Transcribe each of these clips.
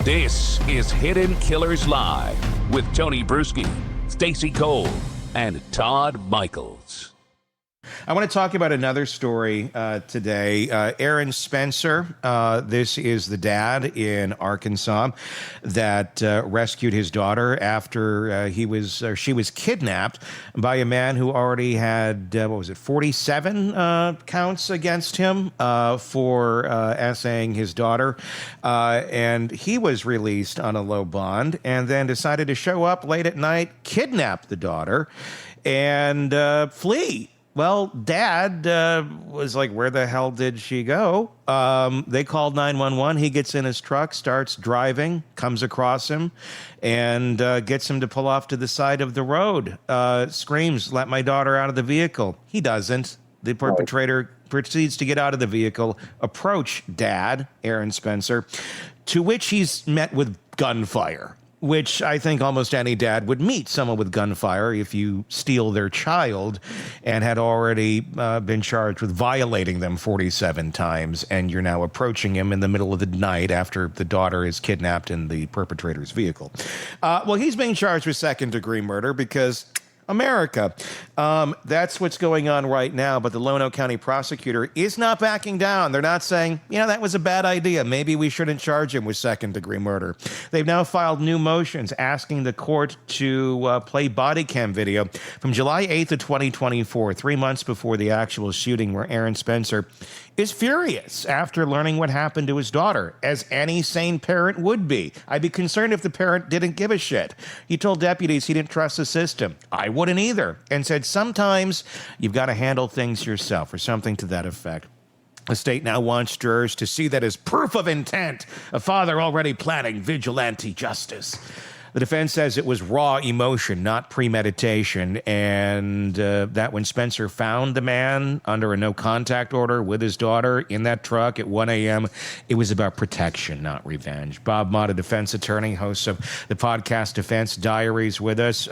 This is Hidden Killers Live with Tony Brueski, Stacey Cole, and Todd Michaels. I want to talk about another story today. Aaron Spencer, this is the dad in Arkansas that rescued his daughter after she was kidnapped by a man who already had, 47 counts against him for essaying his daughter. And he was released on a low bond and then decided to show up late at night, kidnap the daughter, and flee. Well, Dad was like, where the hell did she go? They called 911. He gets in his truck, starts driving, comes across him, and gets him to pull off to the side of the road. Screams, let my daughter out of the vehicle. He doesn't. The perpetrator proceeds to get out of the vehicle, approach Dad, Aaron Spencer, to which he's met with gunfire, which I think almost any dad would meet someone with gunfire if you steal their child and had already been charged with violating them 47 times, and you're now approaching him in the middle of the night after the daughter is kidnapped in the perpetrator's vehicle. Well, he's being charged with second-degree murder because America. That's what's going on right now, but the Lonoke County Prosecutor is not backing down. They're not saying, that was a bad idea. Maybe we shouldn't charge him with second-degree murder. They've now filed new motions asking the court to play body cam video from July 8th of 2024, 3 months before the actual shooting, where Aaron Spencer is furious after learning what happened to his daughter, as any sane parent would be. I'd be concerned if the parent didn't give a shit. He told deputies he didn't trust the system. I wouldn't either, and said sometimes you've got to handle things yourself, or something to that effect. The state now wants jurors to see that as proof of intent, a father already planning vigilante justice. The defense says it was raw emotion, not premeditation, and that when Spencer found the man under a no-contact order with his daughter in that truck at 1 a.m., it was about protection, not revenge. Bob Motta, defense attorney, host of the podcast Defense Diaries, with us.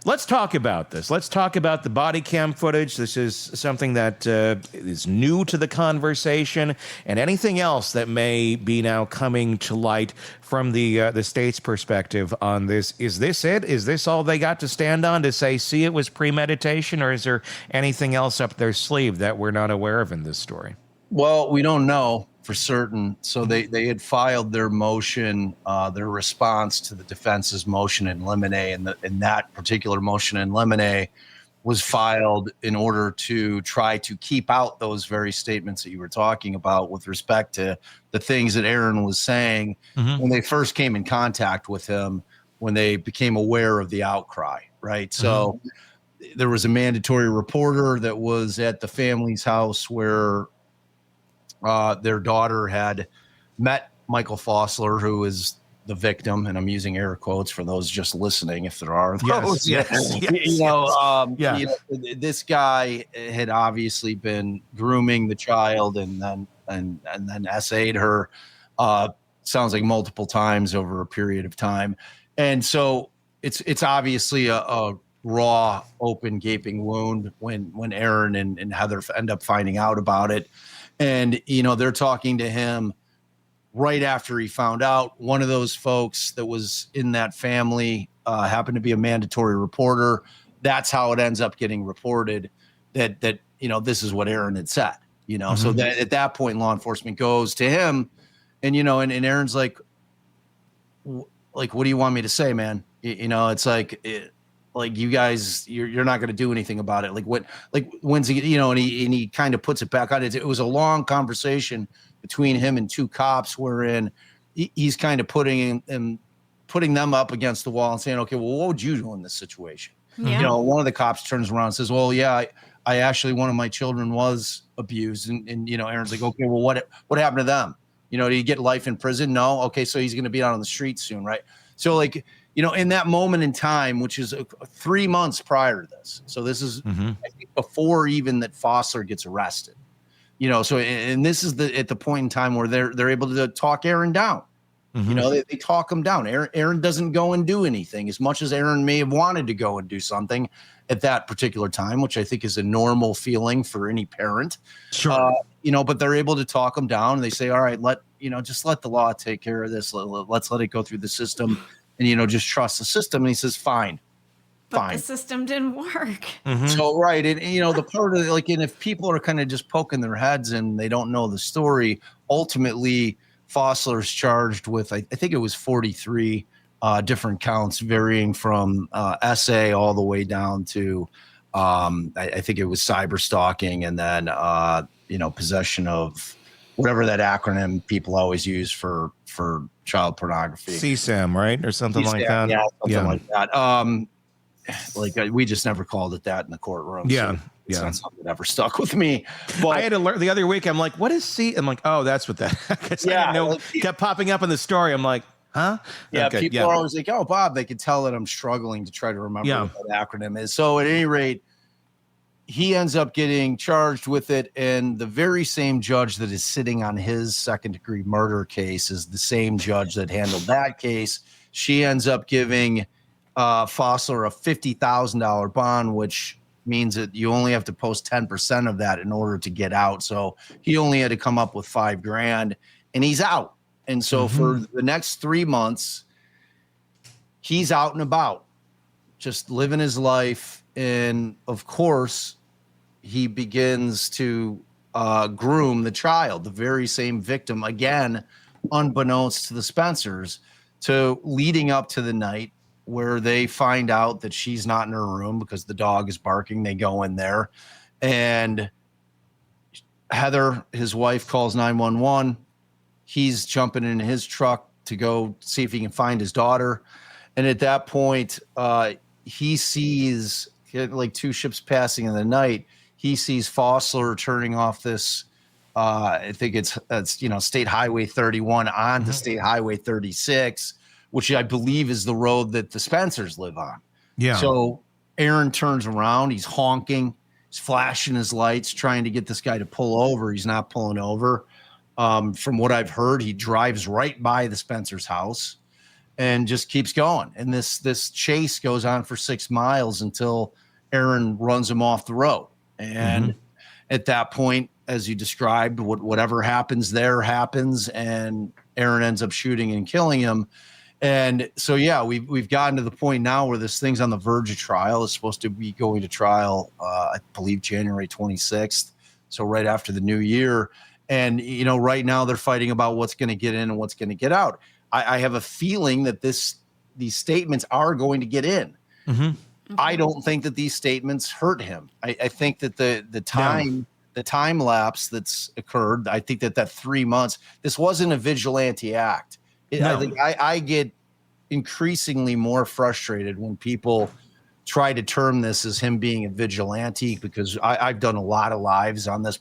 Let's talk about this. Let's talk about the body cam footage. This is something that is new to the conversation, and anything else that may be now coming to light from the state's perspective on this. Is this it? Is this all they got to stand on to say, see, it was premeditation, or is there anything else up their sleeve that we're not aware of in this story? Well, we don't know for certain. So they had filed their motion, their response to the defense's motion in limine, and that particular motion in limine was filed in order to try to keep out those very statements that you were talking about with respect to the things that Aaron was saying when they first came in contact with him, when they became aware of the outcry, right? So there was a mandatory reporter that was at the family's house where their daughter had met Michael Fossler, who is the victim, and I'm using air quotes for those just listening, if there are those. Yes. This guy had obviously been grooming the child and then essayed her. Sounds like multiple times over a period of time, and so it's obviously a raw, open, gaping wound when Aaron and Heather end up finding out about it. And, they're talking to him right after he found out. One of those folks that was in that family happened to be a mandatory reporter. That's how it ends up getting reported that this is what Aaron had said, So that at that point, law enforcement goes to him and, and Aaron's like, what do you want me to say, man? It's like you guys, you're not going to do anything about it. When's he, and he kind of puts it back on. It was a long conversation between him and two cops, wherein he's kind of putting them up against the wall and saying, okay, well, what would you do in this situation? Yeah. One of the cops turns around and says, well, yeah, I actually, one of my children was abused. And Aaron's like, okay, well, what happened to them? Did he get life in prison? No. Okay. So he's going to be out on the street soon. Right. So in that moment in time, which is 3 months prior to this. So this is I think before even that Fossler gets arrested, so, and this is at the point in time where they're able to talk Aaron down. They talk him down. Aaron doesn't go and do anything, as much as Aaron may have wanted to go and do something at that particular time, which I think is a normal feeling for any parent. Sure. but they're able to talk him down. And they say, all right, just let the law take care of this. Let's let it go through the system and, just trust the system. And he says, fine. But the system didn't work. Mm-hmm. So, right. And, the part of and if people are kind of just poking their heads and they don't know the story, ultimately Fossler's charged with, I think it was 43 different counts, varying from SA all the way down to, I think it was cyber stalking, and then, possession of whatever that acronym people always use for child pornography. CSAM, right? Or something like that. Yeah, something like that. We just never called it that in the courtroom. Yeah. So it's not something that ever stuck with me. But I had to learn the other week. I'm like, what is C? I'm like, oh, that's what that. I didn't know. Kept popping up in the story. I'm like, huh? Yeah, okay, people are always like, oh, Bob, they can tell that I'm struggling to try to remember what that acronym is. So at any rate, he ends up getting charged with it. And the very same judge that is sitting on his second-degree murder case is the same judge that handled that case. She ends up giving Fossler a $50,000 bond, which means that you only have to post 10% of that in order to get out. So he only had to come up with $5,000 and he's out. And so for the next 3 months, he's out and about, just living his life. And of course, he begins to groom the child, the very same victim, again, unbeknownst to the Spencers, to leading up to the night where they find out that she's not in her room because the dog is barking. They go in there, and Heather, his wife, calls 911. He's jumping in his truck to go see if he can find his daughter. And at that point, he sees, like two ships passing in the night, he sees Fossler turning off this, I think it's State Highway 31 onto State Highway 36, which I believe is the road that the Spencers live on. Yeah. So Aaron turns around. He's honking. He's flashing his lights, trying to get this guy to pull over. He's not pulling over. From what I've heard, he drives right by the Spencers' house and just keeps going. And this chase goes on for 6 miles until Aaron runs him off the road. And at that point, as you described, whatever happens there happens, and Aaron ends up shooting and killing him. And so, yeah, we've gotten to the point now where this thing's on the verge of trial. It's supposed to be going to trial, I believe, January 26th. So right after the new year. And, right now they're fighting about what's going to get in and what's going to get out. I have a feeling that these statements are going to get in. I don't think that these statements hurt him. I think that the time lapse that's occurred, I think that 3 months, this wasn't a vigilante act. I get increasingly more frustrated when people try to term this as him being a vigilante, because I've done a lot of lives on this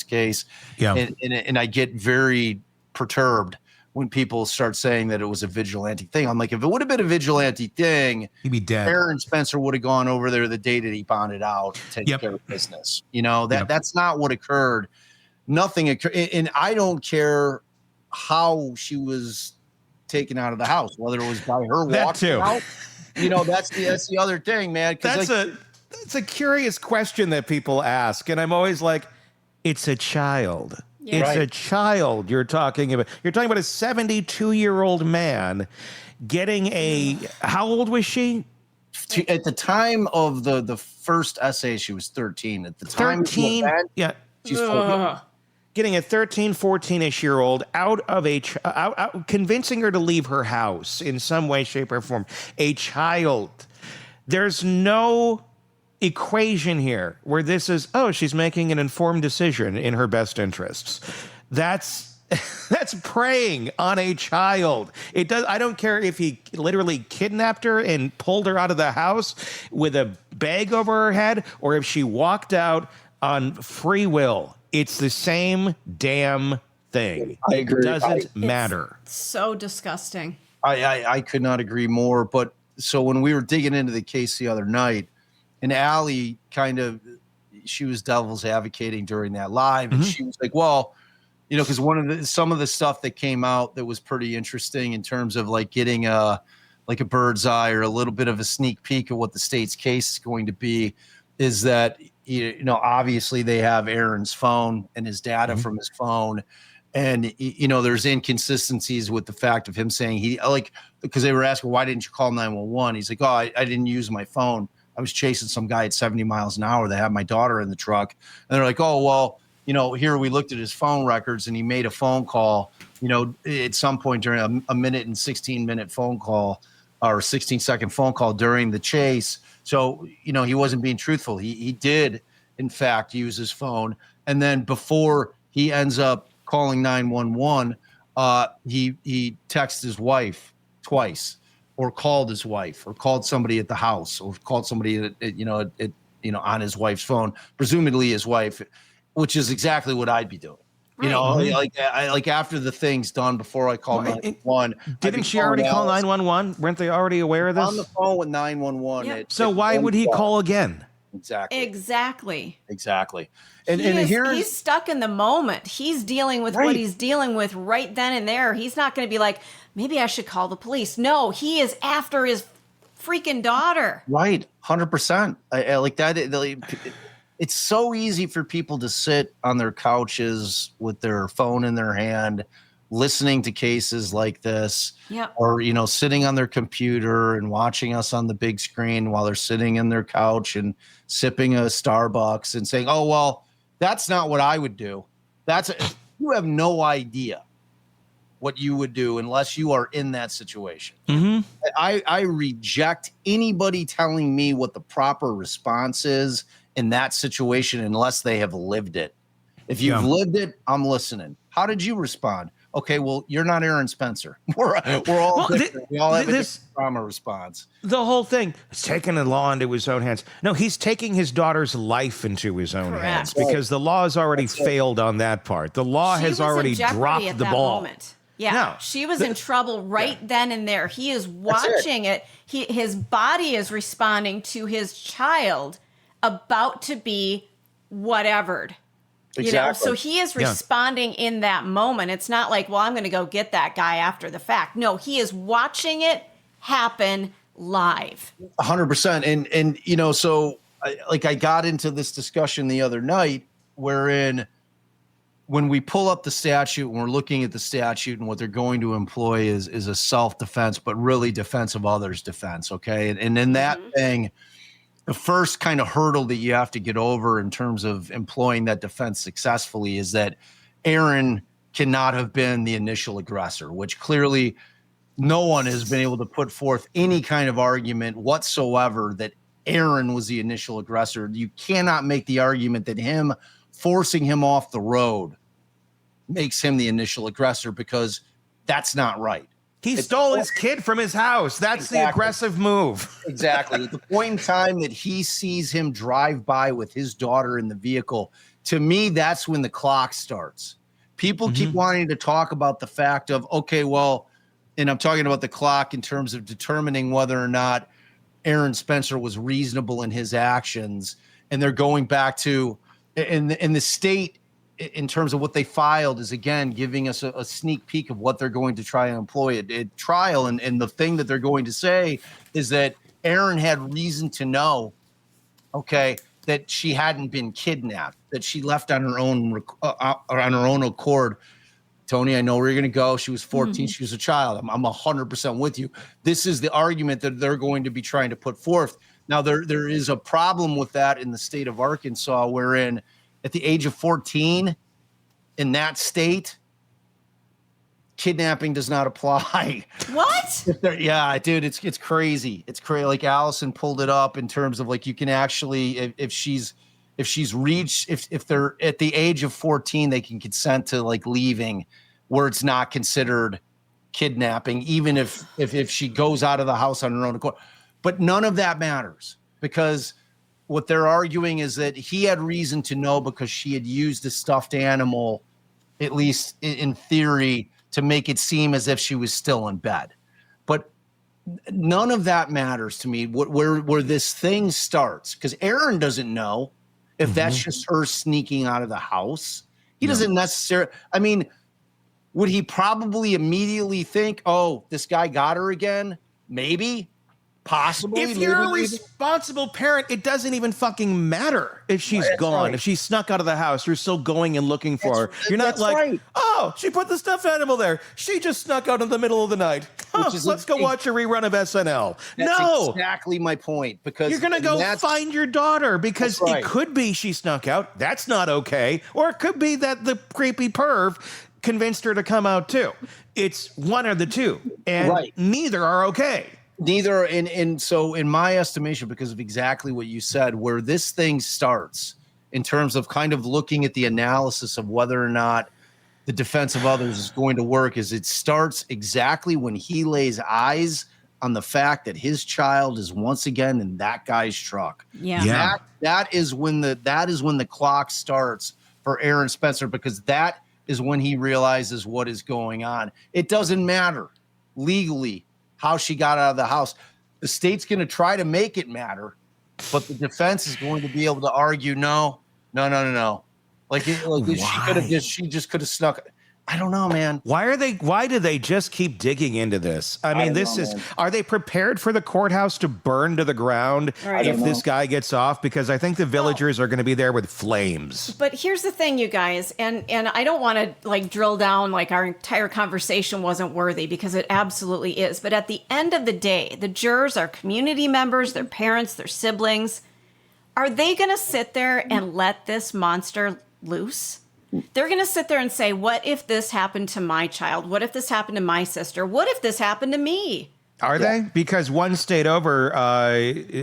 case. Yeah. And I get very perturbed when people start saying that it was a vigilante thing. I'm like, if it would have been a vigilante thing, he'd be dead. Aaron Spencer would have gone over there the day that he bonded out to take care of business. That's not what occurred. Nothing occurred. And I don't care how she was taken out of the house, whether it was by her walking out. That's the other thing, man. That's a curious question that people ask, and I'm always like, it's a child. Yeah. It's a child you're talking about. You're talking about a 72-year-old man getting how old was she? At the time of the first essay, she was 13. At the time 13? Yeah. She's 14. Getting a 13, 14-ish year old out of convincing her to leave her house in some way, shape, or form. A child. There's no equation here where this is, she's making an informed decision in her best interests. That's preying on a child. I don't care if he literally kidnapped her and pulled her out of the house with a bag over her head, or if she walked out on free will. It's the same damn thing. I agree. It doesn't matter. It's so disgusting. I could not agree more. But so when we were digging into the case the other night, and Allie she was devil's advocating during that live, and she was like, well, because some of the stuff that came out that was pretty interesting in terms of like getting a bird's eye or a little bit of a sneak peek of what the state's case is going to be, is that, obviously they have Aaron's phone and his data from his phone. And, there's inconsistencies with the fact of him saying because they were asking, why didn't you call 911? He's like, oh, I didn't use my phone. I was chasing some guy at 70 miles an hour that had my daughter in the truck. And they're like, oh, well, here we looked at his phone records and he made a phone call, at some point during a minute and 16-minute phone call or 16-second phone call during the chase. So, he wasn't being truthful. He did, in fact, use his phone. And then before he ends up calling 911, he texted his wife twice, or called his wife, or called somebody at the house, or called somebody on his wife's phone, presumably his wife, which is exactly what I'd be doing. Right. Like after the thing's done, before I call 911. Didn't she already call 911? Weren't they already aware of this? On the phone with 911. Yep. So why would he call again? Exactly. And he's stuck in the moment. He's dealing with what he's dealing with right then and there. He's not going to be like, maybe I should call the police. No, he is after his freaking daughter. Right. 100%. I like that. It's so easy for people to sit on their couches with their phone in their hand, listening to cases like this, or, sitting on their computer and watching us on the big screen while they're sitting in their couch and sipping a Starbucks and saying, oh, well, that's not what I would do. You have no idea what you would do unless you are in that situation. Mm-hmm. I reject anybody telling me what the proper response is in that situation unless they have lived it. If you've lived it, I'm listening. How did you respond? Okay, well, you're not Aaron Spencer. We're all different. We all have a different trauma response. The whole thing is taking the law into his own hands. No, he's taking his daughter's life into his own hands because the law has already failed on that part. The law has already dropped the ball. Moment. Yeah, she was in trouble then and there. He is watching it. His body is responding to his child about to be whatevered. Exactly. So he is responding in that moment. It's not like, well, I'm going to go get that guy after the fact. No, he is watching it happen live. 100%. And so I got into this discussion the other night wherein when we pull up the statute and we're looking at the statute and what they're going to employ is a self-defense, but really defense of others' defense. Okay. And in that thing, the first kind of hurdle that you have to get over in terms of employing that defense successfully is that Aaron cannot have been the initial aggressor, which clearly no one has been able to put forth any kind of argument whatsoever that Aaron was the initial aggressor. You cannot make the argument that him forcing him off the road makes him the initial aggressor, because that's not right. He stole his kid from his house. That's the aggressive move. Exactly. At the point in time that he sees him drive by with his daughter in the vehicle, to me, that's when the clock starts. People keep wanting to talk about the fact of, okay, well, and I'm talking about the clock in terms of determining whether or not Aaron Spencer was reasonable in his actions. And they're going back to, in the state, in terms of what they filed, is again giving us a sneak peek of what they're going to try and employ at trial. And the thing that they're going to say is that Aaron had reason to know, okay, that she hadn't been kidnapped, that she left on her own accord. Tony, I know where you're going to go. She was 14. She was a child. I'm 100% with you. This is the argument that they're going to be trying to put forth. Now, there is a problem with that in the state of Arkansas, wherein at the age of 14 in that state, kidnapping does not apply. What? Yeah, dude, it's crazy. It's crazy. Like Allison pulled it up in terms of like you can actually, if they're at the age of 14, they can consent to like leaving, where it's not considered kidnapping, even if she goes out of the house on her own accord. But none of that matters, because what they're arguing is that he had reason to know because she had used a stuffed animal, at least in theory, to make it seem as if she was still in bed. But none of that matters to me. Where this thing starts, because Aaron doesn't know if that's just her sneaking out of the house. He doesn't necessarily. I mean, would he probably immediately think, "Oh, this guy got her again"? Maybe. Possibly. If you're a maybe. responsible parent, it doesn't even fucking matter if she's gone. right. If she snuck out of the house, you're still going and looking for her. You're not that's like, right. oh, she put the stuffed animal there. She just snuck out in the middle of the night. Let's go watch a rerun of SNL. That's exactly my point. Because you're going to go find your daughter because it could be she snuck out. That's not okay. Or it could be that the creepy perv convinced her to come out too. It's one or the two. And neither are okay. Neither, and so in my estimation, because of exactly what you said, where this thing starts in terms of kind of looking at the analysis of whether or not the defense of others is going to work, is it starts exactly when he lays eyes on the fact that his child is once again in that guy's truck. Yeah. That is when the clock starts for Aaron Spencer, because that is when he realizes what is going on. It doesn't matter legally how she got out of the house. The state's going to try to make it matter, but the defense is going to be able to argue, no. Like she just could have snuck. I don't know, man. Why do they just keep digging into this? I mean, are they prepared for the courthouse to burn to the ground if this guy gets off? Because I think the villagers are going to be there with flames. But here's the thing, you guys, and I don't want to like drill down like our entire conversation wasn't worthy, because it absolutely is. But at the end of the day, the jurors are community members, their parents, their siblings. Are they going to sit there and let this monster loose? They're going to sit there and say, what if this happened to my child? What if this happened to my sister? What if this happened to me? Are they? Because one state over,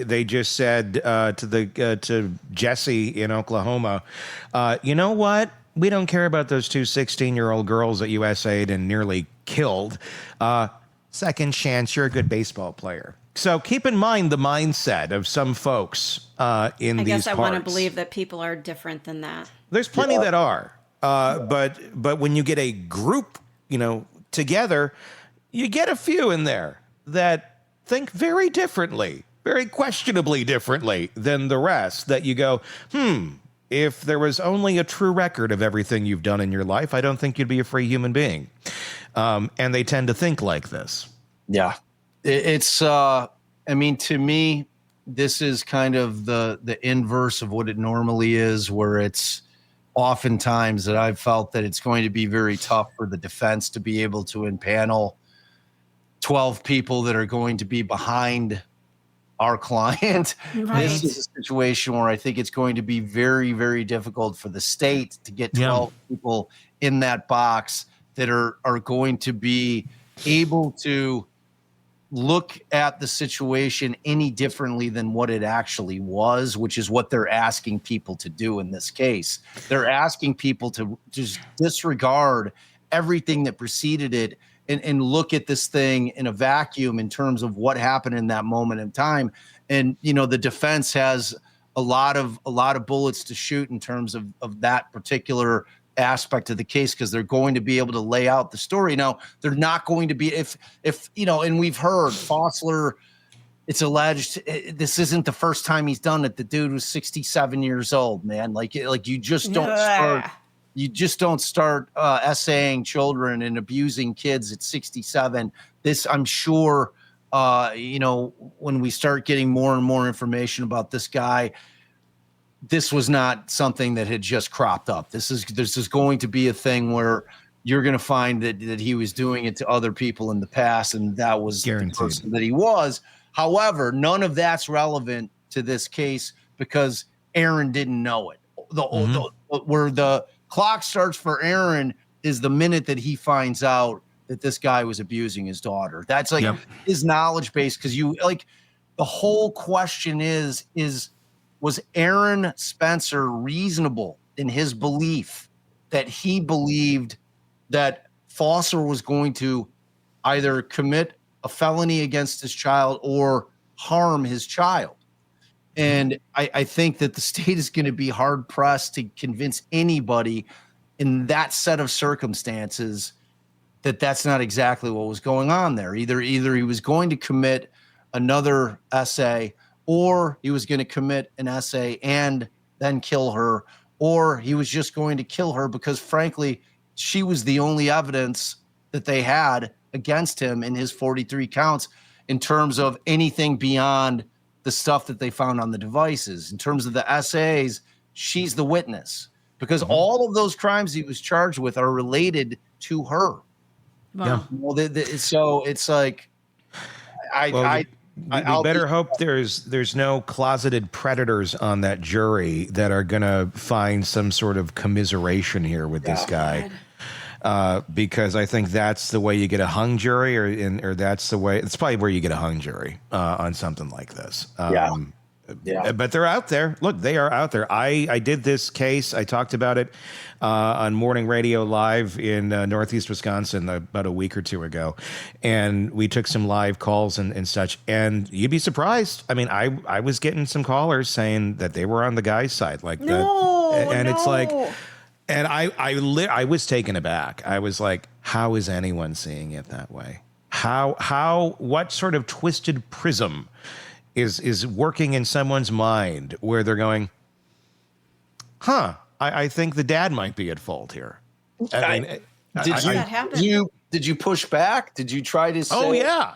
they just said to Jesse in Oklahoma, you know what? We don't care about those two 16-year-old girls that you essayed and nearly killed. Second chance, you're a good baseball player. So keep in mind the mindset of some folks in these parts. I guess I want to believe that people are different than that. There's plenty that are. But when you get a group, together, you get a few in there that think very differently, very questionably differently than the rest, that you go, if there was only a true record of everything you've done in your life, I don't think you'd be a free human being. And they tend to think like this. Yeah. It's, I mean, to me, this is kind of the inverse of what it normally is, where it's oftentimes that I've felt that it's going to be very tough for the defense to be able to impanel 12 people that are going to be behind our client. Right. This is a situation where I think it's going to be very, very difficult for the state to get 12 people in that box that are going to be able to look at the situation any differently than what it actually was, which is what they're asking people to do in this case. They're asking people to just disregard everything that preceded it and look at this thing in a vacuum in terms of what happened in that moment in time. And, the defense has a lot of bullets to shoot in terms of that particular aspect of the case, because they're going to be able to lay out the story. Now, they're not going to be, if and we've heard Fossler, it's alleged, this isn't the first time he's done it. The dude was 67 years old, man. Like you just don't start essaying children and abusing kids at 67. This, I'm sure, when we start getting more and more information about this guy, this was not something that had just cropped up. This is going to be a thing where you're going to find that he was doing it to other people in the past, and that was guaranteed. The person that he was. However, none of that's relevant to this case because Aaron didn't know it. Where the clock starts for Aaron is the minute that he finds out that this guy was abusing his daughter. That's like his knowledge base, because the whole question is was Aaron Spencer reasonable in his belief that he believed that Foster was going to either commit a felony against his child or harm his child? And I think that the state is going to be hard pressed to convince anybody in that set of circumstances that that's not exactly what was going on there. Either he was going to commit another essay, or he was going to commit an essay and then kill her, or he was just going to kill her because, frankly, she was the only evidence that they had against him in his 43 counts. in terms of anything beyond the stuff that they found on the devices. In terms of the essays, she's the witness because all of those crimes he was charged with are related to her. Wow. Yeah. Well, so it's like, we better hope there's no closeted predators on that jury that are going to find some sort of commiseration here with this guy. Because I think that's the way you get a hung jury, or that's the way. It's probably where you get a hung jury on something like this. But they're out there. Look, they are out there. I did this case. I talked about it on Morning Radio Live in Northeast Wisconsin about a week or two ago, and we took some live calls and such. And you'd be surprised. I mean, I was getting some callers saying that they were on the guy's side, like that, and it's like. And I was taken aback. I was like, how is anyone seeing it that way? What sort of twisted prism is working in someone's mind where they're going, I think the dad might be at fault here. Did you push back? Did you try to say? Oh, yeah.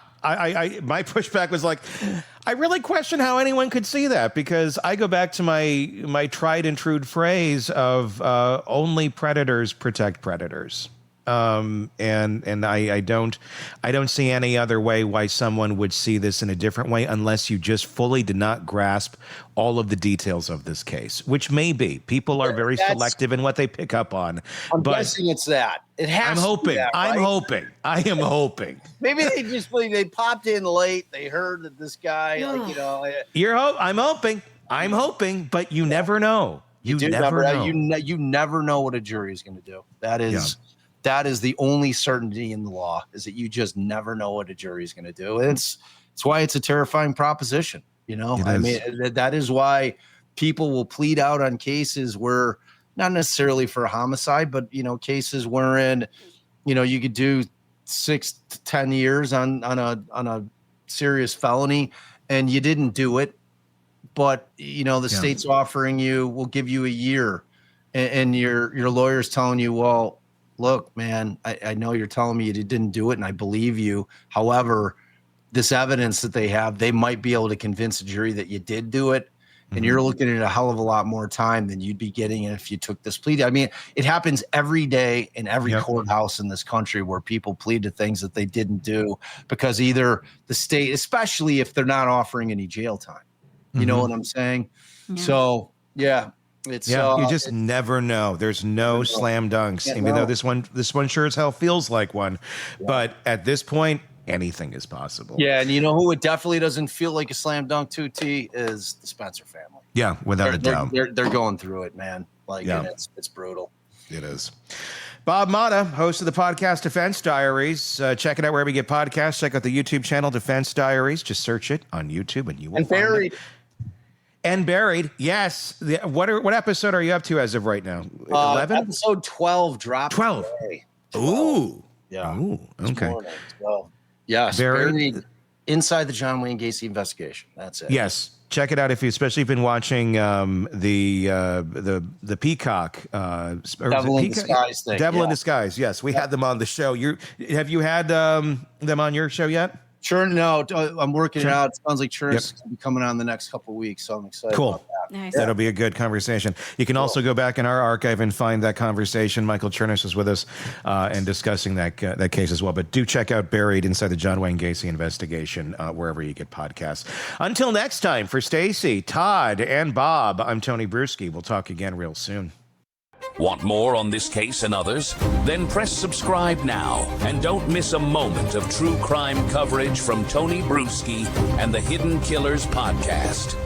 My pushback was like, I really question how anyone could see that, because I go back to my tried and true phrase of only predators protect predators. And I don't see any other way why someone would see this in a different way unless you just fully did not grasp all of the details of this case, which may be. People are very selective in what they pick up on. I'm guessing it's that. It has. I'm hoping. To be that, right? I'm hoping. I am hoping. Maybe they popped in late. They heard that this guy, I'm hoping, but you never know. You never know. You never know what a jury is going to do. That is the only certainty in the law, is that you just never know what a jury is going to do. And it's why it's a terrifying proposition. I mean, that is why people will plead out on cases where, not necessarily for a homicide, but, cases wherein, you could do 6 to 10 years on a serious felony and you didn't do it. But, the state's offering we'll give you a year, and your lawyer's telling you, well, look, man, I know you're telling me you didn't do it and I believe you. However, this evidence that they have, they might be able to convince a jury that you did do it. And you're looking at a hell of a lot more time than you'd be getting if you took this plea. I mean, it happens every day in every courthouse in this country where people plead to things that they didn't do because either the state, especially if they're not offering any jail time, you know what I'm saying? Yeah. So, it's you just never know. There's no slam dunks, even though this one sure as hell feels like one. Yeah. But at this point, anything is possible. Yeah, and you know who it definitely doesn't feel like a slam dunk to, T, is the Spencer family. Yeah, without a doubt. They're going through it, man. And it's brutal. It is. Bob Motta, host of the podcast Defense Diaries. Check it out wherever you get podcasts. Check out the YouTube channel Defense Diaries. Just search it on YouTube and you will find it. And Buried, yes. What episode are you up to as of right now? 11? Episode 12 dropped 12. today. Ooh. Yeah. Ooh, okay. Well, yes. Buried inside the John Wayne Gacy investigation. That's it. Yes. Check it out especially if you've been watching the Peacock. Devil in Disguise thing. Devil in Disguise. Yes, we had them on the show. Have you had them on your show yet? Sure, no. I'm working it out. It sounds like Churns will be coming on the next couple of weeks, so I'm excited about that. Nice. That'll be a good conversation. You can also go back in our archive and find that conversation. Michael Churns was with us and discussing that case as well. But do check out Buried Inside the John Wayne Gacy Investigation wherever you get podcasts. Until next time, for Stacy, Todd, and Bob, I'm Tony Brueski. We'll talk again real soon. Want more on this case and others? Then press subscribe now and don't miss a moment of true crime coverage from Tony Brueski and the Hidden Killers podcast.